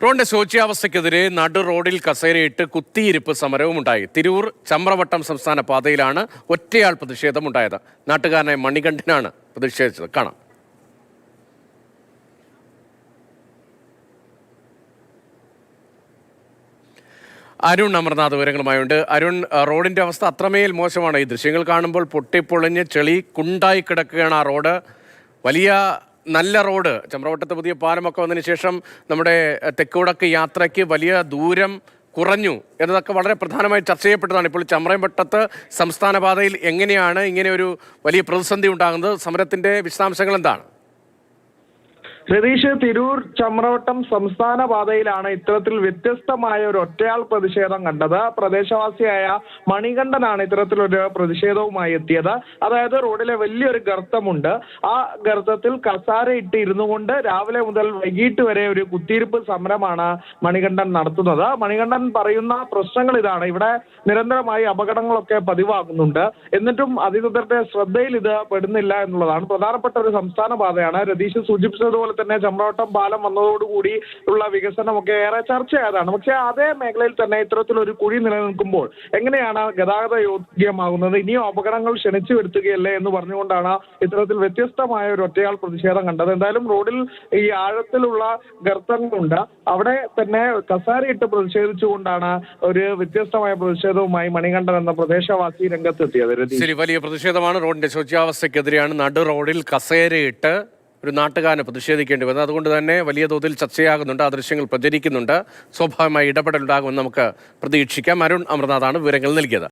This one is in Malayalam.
റോഡിന്റെ ശോച്യാവസ്ഥയ്ക്കെതിരെ നടു റോഡിൽ കസേരയിട്ട് കുത്തിയിരിപ്പ് സമരവും ഉണ്ടായി. തിരൂർ ചമ്രവട്ടം സംസ്ഥാന പാതയിലാണ് ഒറ്റയാൾ പ്രതിഷേധം ഉണ്ടായത്. നാട്ടുകാരനായ മണികണ്ഠനാണ് പ്രതിഷേധിച്ചത്. കാണാം. അരുൺ അമർനാഥ് വിവരങ്ങളുമായുണ്ട്. അരുൺ, റോഡിന്റെ അവസ്ഥ അത്രമേൽ മോശമാണ്. ഈ ദൃശ്യങ്ങൾ കാണുമ്പോൾ പൊട്ടിപ്പൊളിഞ്ഞ് ചെളി കുണ്ടായി കിടക്കുകയാണ് ആ റോഡ്. വലിയ നല്ല റോഡ്, ചമ്രവട്ടത്ത് പുതിയ പാലമൊക്കെ വന്നതിന് ശേഷം നമ്മുടെ തെക്കുവടക്ക് യാത്രയ്ക്ക് വലിയ ദൂരം കുറഞ്ഞു എന്നതൊക്കെ വളരെ പ്രധാനമായി ചർച്ച ചെയ്യപ്പെട്ടതാണ്. ഇപ്പോൾ ചമ്രവട്ടത്ത് സംസ്ഥാന പാതയിൽ എങ്ങനെയാണ് ഇങ്ങനെ ഒരു വലിയ പ്രതിസന്ധി ഉണ്ടാകുന്നത്? സമരത്തിന്റെ വിശദാംശങ്ങൾ എന്താണ്? രതീഷ്, തിരൂർ ചമ്രവട്ടം സംസ്ഥാന പാതയിലാണ് ഇത്തരത്തിൽ വ്യത്യസ്തമായ ഒരു ഒറ്റയാൾ പ്രതിഷേധം കണ്ടത്. പ്രദേശവാസിയായ മണികണ്ഠനാണ് ഇത്തരത്തിലൊരു പ്രതിഷേധവുമായി എത്തിയത്. അതായത് റോഡിലെ വലിയൊരു ഗർത്തമുണ്ട്. ആ ഗർത്തത്തിൽ കസാര ഇട്ട് ഇരുന്നു കൊണ്ട് രാവിലെ മുതൽ വൈകിട്ട് വരെ ഒരു കുത്തിയിരിപ്പ് സമരമാണ് മണികണ്ഠൻ നടത്തുന്നത്. മണികണ്ഠൻ പറയുന്ന പ്രശ്നങ്ങൾ ഇതാണ്: ഇവിടെ നിരന്തരമായി അപകടങ്ങളൊക്കെ പതിവാകുന്നുണ്ട്, എന്നിട്ടും അധികൃതരുടെ ശ്രദ്ധയിൽ ഇത് പെടുന്നില്ല എന്നുള്ളതാണ്. പ്രധാനപ്പെട്ട ഒരു സംസ്ഥാന പാതയാണ്. രതീഷ് സൂചിപ്പിച്ചതുപോലെ തന്നെ ചമ്രവട്ടം പാലം വന്നതോടുകൂടി ഉള്ള വികസനമൊക്കെ ഏറെ ചർച്ചയായതാണ്. പക്ഷേ അതേ മേഖലയിൽ തന്നെ ഇത്തരത്തിലൊരു കുഴി നിലനിൽക്കുമ്പോൾ എങ്ങനെയാണ് ഗതാഗത യോഗ്യമാകുന്നത്? ഇനിയും അപകടങ്ങൾ ക്ഷണിച്ചു വരുത്തുകയല്ലേ എന്ന് പറഞ്ഞുകൊണ്ടാണ് ഇത്തരത്തിൽ വ്യത്യസ്തമായ ഒരു ഒറ്റയാൾ പ്രതിഷേധം കണ്ടത്. എന്തായാലും റോഡിൽ ഈ ആഴത്തിലുള്ള ഗർത്തങ്ങളുണ്ട്, അവിടെ തന്നെ കസാരയിട്ട് പ്രതിഷേധിച്ചുകൊണ്ടാണ് ഒരു വ്യത്യസ്തമായ പ്രതിഷേധവുമായി മണികണ്ഠൻ എന്ന പ്രദേശവാസി രംഗത്തെത്തിയത്. ശരി, വലിയ പ്രതിഷേധമാണ്. റോഡിന്റെ ശോച്യാവസ്ഥയ്ക്കെതിരെയാണ് നടു റോഡിൽ കസേരയിട്ട് ഒരു നാട്ടുകാരന് പ്രതിഷേധിക്കേണ്ടി വന്നത്. അതുകൊണ്ട് തന്നെ വലിയ തോതിൽ ചർച്ചയാകുന്നുണ്ട്, ആ ദൃശ്യങ്ങൾ പ്രചരിക്കുന്നുണ്ട്. സ്വാഭാവികമായി ഇടപെടലുണ്ടാകുമെന്ന് നമുക്ക് പ്രതീക്ഷിക്കാം. അരുൺ അമർനാഥാണ് വിവരങ്ങൾ നൽകിയത്.